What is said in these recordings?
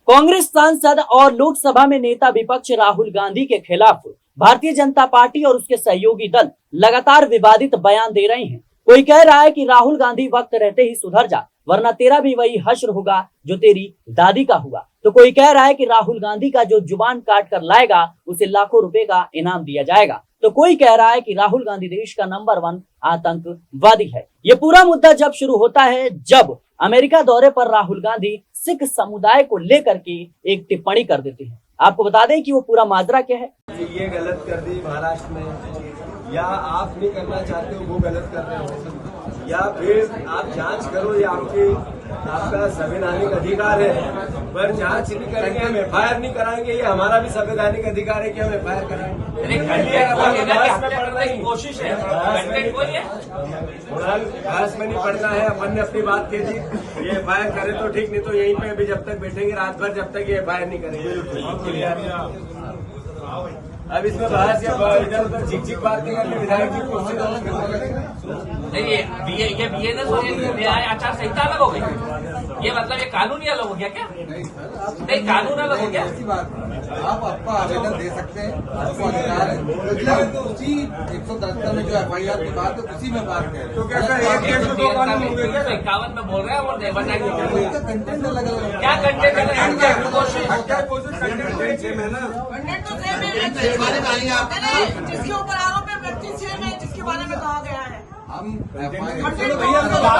कांग्रेस सांसद और लोकसभा में नेता विपक्ष राहुल गांधी के खिलाफ भारतीय जनता पार्टी और उसके सहयोगी दल लगातार विवादित बयान दे रहे हैं। कोई कह रहा है कि राहुल गांधी वक्त रहते ही सुधर जा, वरना तेरा भी वही हश्र होगा जो तेरी दादी का हुआ। तो कोई कह रहा है कि राहुल गांधी का जो जुबान काट कर लाएगा उसे लाखों रुपए का इनाम दिया जाएगा। तो कोई कह रहा है कि राहुल गांधी देश का नंबर 1 आतंकवादी है। ये पूरा मुद्दा जब शुरू होता है जब अमेरिका दौरे पर राहुल गांधी सिख समुदाय को लेकर के एक टिप्पणी कर देते हैं। आपको बता दें कि वो पूरा माजरा क्या है। ये गलत कर दी महाराष्ट्र में, या आप नहीं करना चाहते हो वो गलत कर रहे हो, या फिर आप जांच करो, ये आपका संवैधानिक अधिकार है, पर जांच नहीं करेंगे, हम एफआईआर नहीं कराएंगे, ये हमारा भी संवैधानिक अधिकार है कि हम एफआईआर कराएंगे। कोशिश है बहस में नहीं पड़ना है, अपन ने अपनी बात कह दी, ये एफआईआर करे तो ठीक, नहीं तो यहीं पे अभी जब तक बैठेंगे रात भर, जब तक ये एफआईआर नहीं करेंगे। अब इसमें बहस या इधर उधर झिक बात नहीं करनी, विधायक जी को नहीं, ये बीएनएस आचार संहिता अलग हो गई। ये मतलब ये कानून ही अलग हो गया क्या? नहीं, कानून अलग हो गया। आप आपका आवेदन दे सकते हैं, आपको अधिकार है, तो उसी 173 में जो एफआईआर की बात है उसी में बात करें। तो क्या 151 में बोल रहे हैं और कंटेंट अलग अलग, क्या कंटेंट अलग? जिसके ऊपर आरोप है व्यक्ति सेम है, जिसके बारे में कहा गया है। हम अलग अलग बात।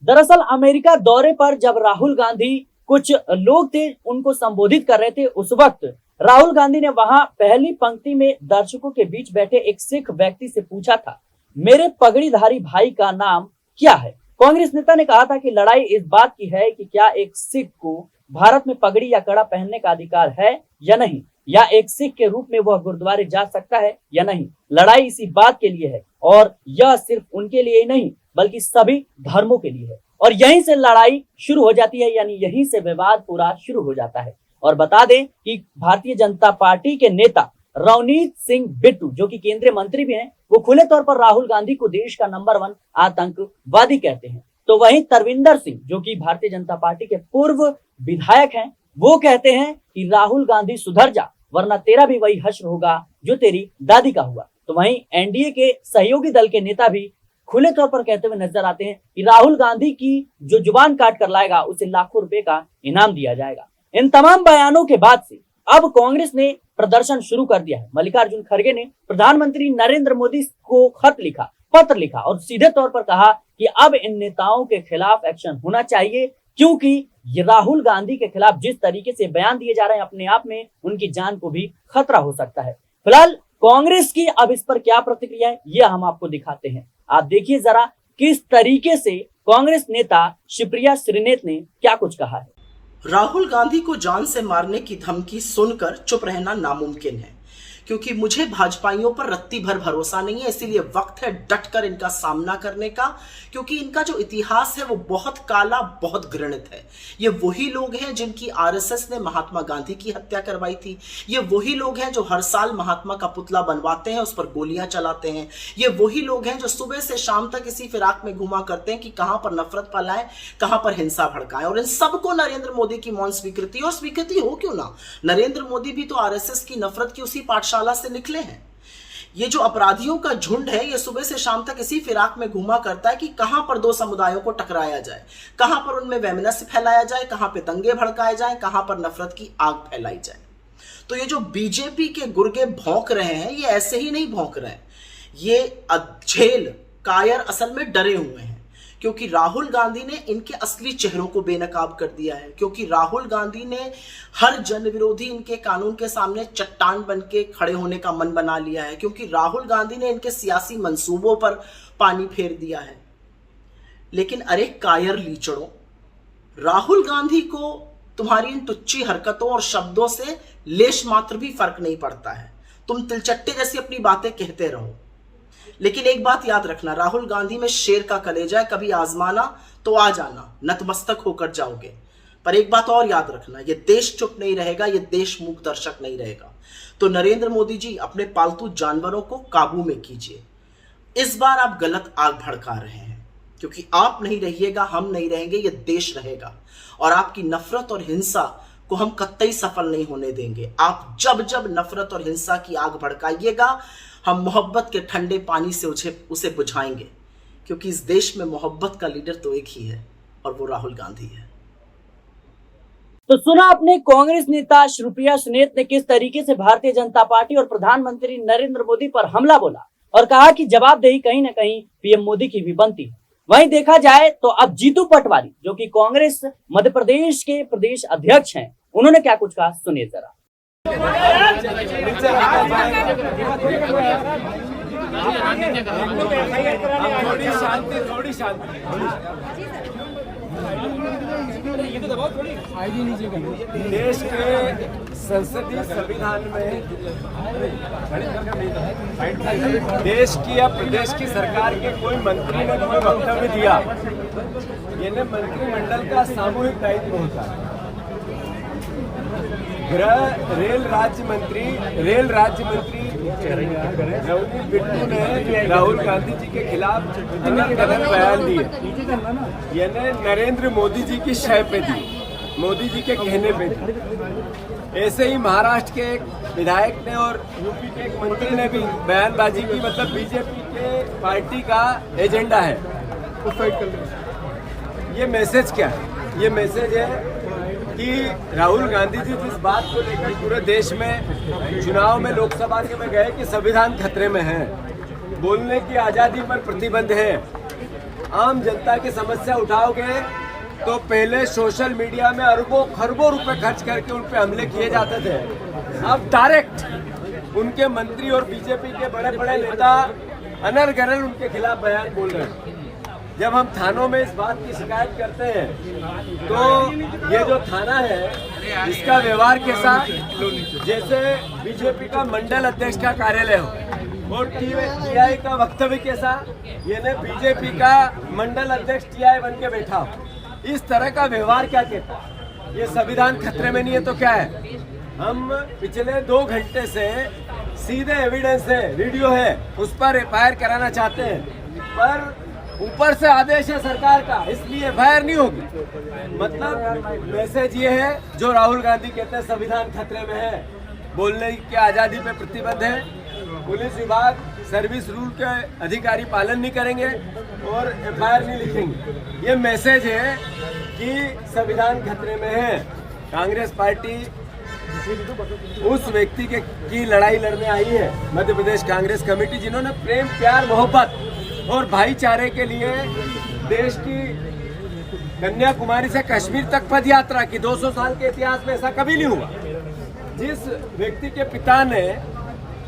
दरअसल अमेरिका दौरे पर जब राहुल गांधी कुछ लोग थे उनको संबोधित कर रहे थे, उस वक्त राहुल गांधी ने वहां पहली पंक्ति में दर्शकों के बीच बैठे एक सिख व्यक्ति से पूछा था, मेरे पगड़ीधारी भाई का नाम क्या है। कांग्रेस नेता ने कहा था कि लड़ाई इस बात की है कि क्या एक सिख को भारत में पगड़ी या कड़ा पहनने का अधिकार है या नहीं, या एक सिख के रूप में वह गुरुद्वारे जा सकता है या नहीं। लड़ाई इसी बात के लिए है और यह सिर्फ उनके लिए ही नहीं बल्कि सभी धर्मों के लिए है। और यहीं से लड़ाई शुरू हो जाती है, यानी यहीं से विवाद पूरा शुरू हो जाता है। और बता दें कि भारतीय जनता पार्टी के नेता रवनीत सिंह बिट्टू, जो कि केंद्रीय मंत्री भी हैं, वो खुले तौर पर राहुल गांधी को देश का नंबर 1 आतंकवादी कहते हैं। तो वहीं तरविंदर सिंह, जो कि भारतीय जनता पार्टी के पूर्व विधायक हैं, वो कहते हैं कि राहुल गांधी सुधर जा, वरना तेरा भी वही हश्र होगा जो तेरी दादी का हुआ। तो वहीं एनडीए के सहयोगी दल के नेता भी खुले तौर पर कहते हुए नजर आते हैं कि राहुल गांधी की जो जुबान काट कर लाएगा उसे लाखों रुपए का इनाम दिया जाएगा। इन तमाम बयानों के बाद से अब कांग्रेस ने प्रदर्शन शुरू कर दिया है। मल्लिकार्जुन खड़गे ने प्रधानमंत्री नरेंद्र मोदी को खत लिखा, पत्र लिखा और सीधे तौर पर कहा कि अब इन नेताओं के खिलाफ एक्शन होना चाहिए, क्योंकि ये राहुल गांधी के खिलाफ जिस तरीके से बयान दिए जा रहे हैं अपने आप में उनकी जान को भी खतरा हो सकता है। फिलहाल कांग्रेस की अब इस पर क्या प्रतिक्रिया है ये हम आपको दिखाते हैं। आप देखिए जरा किस तरीके से कांग्रेस नेता शिवप्रिया श्रीनेत ने क्या कुछ कहा है। राहुल गांधी को जान से मारने की धमकी सुनकर चुप रहना नामुमकिन है, क्योंकि मुझे भाजपाइयों पर रत्ती भर भरोसा नहीं है। इसीलिए वक्त है डटकर इनका सामना करने का, क्योंकि इनका जो इतिहास है वो बहुत काला, बहुत घृणित है। ये वही लोग हैं जिनकी आरएसएस ने महात्मा गांधी की हत्या करवाई थी। ये वही लोग हैं जो हर साल महात्मा का पुतला बनवाते हैं, उस पर गोलियां चलाते हैं। ये वही लोग हैं जो सुबह से शाम तक इसी फिराक में घुमा करते हैं कि कहां पर नफरत फैलाएं, कहां पर हिंसा भड़काएं। और इन सबको नरेंद्र मोदी की मौन स्वीकृति, और स्वीकृति हो क्यों ना, नरेंद्र मोदी भी तो आरएसएस की नफरत की उसी पाठशाला से निकले हैं। ये जो अपराधियों का झुंड है ये सुबह से शाम तक इसी फिराक में घूमा करता है कि कहां पर दो समुदायों को टकराया जाए, कहां पर उनमें वैमनस्य फैलाया जाए, कहां पर दंगे भड़काए जाए, कहां पर नफरत की आग फैलाई जाए। तो ये जो बीजेपी के गुर्गे भौंक रहे हैं ये ऐसे ही नहीं भौंक रहे हैं, ये अधेल कायर असल में डरे हुए हैं, क्योंकि राहुल गांधी ने इनके असली चेहरों को बेनकाब कर दिया है। क्योंकि राहुल गांधी ने हर जन विरोधी इनके कानून के सामने चट्टान बन के खड़े होने का मन बना लिया है। क्योंकि राहुल गांधी ने इनके सियासी मंसूबों पर पानी फेर दिया है। लेकिन अरे कायर लीचड़ों, राहुल गांधी को तुम्हारी इन तुच्छी हरकतों और शब्दों से लेश मात्र भी फर्क नहीं पड़ता है। तुम तिलचट्टे जैसी अपनी बातें कहते रहो, लेकिन एक बात याद रखना, राहुल गांधी में शेर का कलेजा है, कभी आजमाना तो आ जाना, नतमस्तक होकर जाओगे। पर एक बात और याद रखना, ये देश चुप नहीं रहेगा, ये देश मूक दर्शक नहीं रहेगा। तो नरेंद्र मोदी जी अपने पालतू जानवरों को काबू में कीजिए। इस बार आप गलत आग भड़का रहे हैं, क्योंकि आप नहीं रहिएगा, हम नहीं रहेंगे, ये देश रहेगा। और आपकी नफरत और हिंसा को हम कतई सफल नहीं होने देंगे। आप जब जब नफरत और हिंसा की आग भड़काइएगा, हम मोहब्बत के ठंडे पानी से उसे बुझाएंगे, क्योंकि इस देश में मोहब्बत का लीडर तो एक ही है, और वो राहुल गांधी है। तो सुना आपने कांग्रेस नेता श्रीप्रिया सुनेत ने किस तरीके से भारतीय जनता पार्टी और प्रधानमंत्री नरेंद्र मोदी पर हमला बोला और कहा कि जवाबदेही कहीं न कहीं पीएम मोदी की भी बनती है। वहीं देखा जाए तो अब जीतू पटवारी, जो कि कांग्रेस मध्य प्रदेश के प्रदेश अध्यक्ष हैं, उन्होंने क्या कुछ कहा, सुनिए जरा। थोड़ी शांति। देश के संसदीय संविधान में देश की या प्रदेश की सरकार के कोई मंत्री ने कोई वक्तव्य दिया, ये मंत्रिमंडल का सामूहिक दायित्व होता है। रेल राज्य मंत्री नवनीत बिट्टू ने राहुल गांधी जी के खिलाफ अनर्गल बयान दिए, यानी नरेंद्र मोदी जी की शय पे दी, मोदी जी के कहने पे दी। ऐसे ही महाराष्ट्र के एक विधायक ने और यूपी के एक मंत्री ने भी बयानबाजी की, मतलब बीजेपी के पार्टी का एजेंडा है। ये मैसेज क्या है? ये मैसेज है कि राहुल गांधी जी जिस बात को लेकर पूरे देश में चुनाव में लोकसभा के में गए कि संविधान खतरे में है, बोलने की आजादी पर प्रतिबंध है, आम जनता की समस्या उठाओगे तो पहले सोशल मीडिया में अरबों खरबों रुपए खर्च करके उन पे हमले किए जाते थे। अब डायरेक्ट उनके मंत्री और बीजेपी के बड़े बड़े नेता अनर्गल उनके खिलाफ बयान बोल रहे हैं। जब हम थानों में इस बात की शिकायत करते हैं तो ये जो थाना है इसका व्यवहार कैसा, जैसे बीजेपी का मंडल अध्यक्ष का कार्यालय हो, और टीआई का वक्तव्य कैसा, यानी बीजेपी का मंडल अध्यक्ष टीआई बन के बैठा हो। इस तरह का व्यवहार क्या कहता है? ये संविधान खतरे में नहीं है तो क्या है? हम पिछले 2 घंटे से सीधे एविडेंस है, वीडियो है, उस पर एफआईआर कराना चाहते हैं, पर ऊपर से आदेश है सरकार का, इसलिए एफआईआर नहीं होगी। मतलब मैसेज ये है जो राहुल गांधी कहते हैं संविधान खतरे में है, बोलने की आजादी पे प्रतिबंध है, पुलिस विभाग सर्विस रूल के अधिकारी पालन नहीं करेंगे और एफआईआर नहीं लिखेंगे। ये मैसेज है कि संविधान खतरे में है। कांग्रेस पार्टी उस व्यक्ति की लड़ाई लड़ने आई है, मध्य प्रदेश कांग्रेस कमेटी, जिन्होंने प्रेम, प्यार, मोहब्बत और भाईचारे के लिए देश की कन्याकुमारी से कश्मीर तक पद यात्रा की। 200 साल के इतिहास में ऐसा कभी नहीं हुआ। जिस व्यक्ति के पिता ने,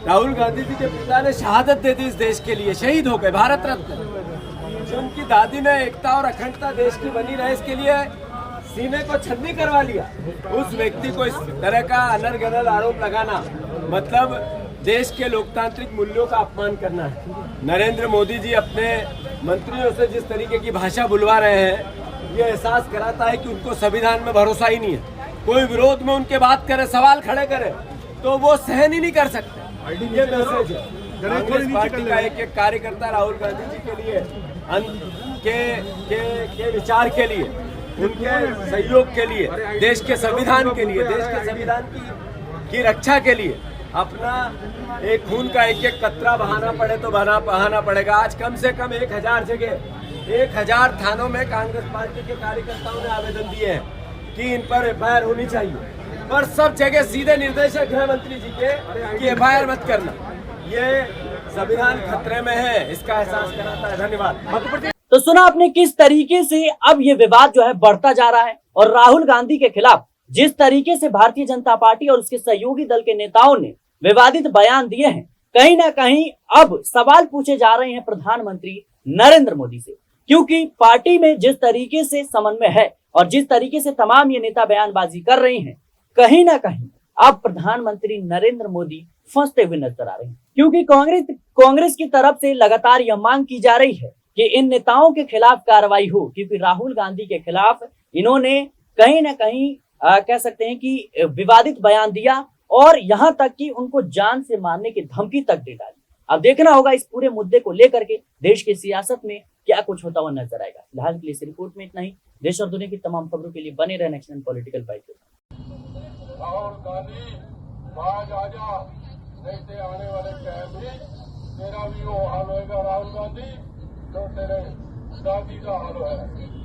राहुल गांधी जी के पिता ने शहादत दे दी इस देश के लिए, शहीद हो गए, भारत रत्न। जो उनकी दादी ने एकता और अखंडता देश की बनी रहे इसके लिए सीने को छन्नी करवा लिया, उस व्यक्ति को इस तरह का अनर्गल आरोप लगाना मतलब देश के लोकतांत्रिक मूल्यों का अपमान करना है। नरेंद्र मोदी जी अपने मंत्रियों से जिस तरीके की भाषा बुलवा रहे हैं, ये एहसास कराता है कि उनको संविधान में भरोसा ही नहीं है। कोई विरोध में उनके बात करे, सवाल खड़े करे तो वो सहन ही नहीं कर सकते। ये मैसेज है कांग्रेस पार्टी का एक कार्यकर्ता राहुल गांधी जी के लिए, के विचार के लिए, उनके सहयोग के लिए, देश के संविधान के लिए, देश के संविधान की रक्षा के लिए अपना एक खून का एक कतरा बहाना पड़े तो बहाना पड़ेगा। आज कम से कम 1000 जगह 1000 थानों में कांग्रेस पार्टी के कार्यकर्ताओं ने आवेदन दिए हैं कि इन पर एफआईआर होनी चाहिए, पर सब जगह सीधे निर्देश है गृह मंत्री जी के कि एफआईआर मत करना। ये संविधान खतरे में है, इसका एहसास कराता है। धन्यवाद। तो सुना आपने किस तरीके से अब ये विवाद जो है बढ़ता जा रहा है, और राहुल गांधी के खिलाफ जिस तरीके से भारतीय जनता पार्टी और उसके सहयोगी दल के नेताओं ने विवादित बयान दिए हैं, कहीं ना कहीं अब सवाल पूछे जा रहे हैं प्रधानमंत्री नरेंद्र मोदी से, क्योंकि पार्टी में जिस तरीके से समन्वय है और जिस तरीके से तमाम ये नेता बयानबाजी कर रहे हैं, कहीं ना कहीं अब प्रधानमंत्री नरेंद्र मोदी फंसते हुए नजर आ रहे हैं। क्योंकि कांग्रेस की तरफ से लगातार यह मांग की जा रही है कि इन नेताओं के खिलाफ कार्रवाई हो, क्योंकि राहुल गांधी के खिलाफ इन्होंने कहीं ना कहीं कह सकते हैं कि विवादित बयान दिया और यहां तक कि उनको जान से मारने की धमकी तक दे डाली। अब देखना होगा इस पूरे मुद्दे को लेकर के देश की सियासत में क्या कुछ होता हुआ नजर आएगा। फिलहाल के लिए इस रिपोर्ट में इतना ही। देश और दुनिया की तमाम खबरों के लिए बने रहे next political bite. Rahul Gandhi बाज आजा, नहीं तो आने वाले टाइम में तेरा भी वो हाल होगा राहुल गांधी, जो तेरे दादी का हाल है।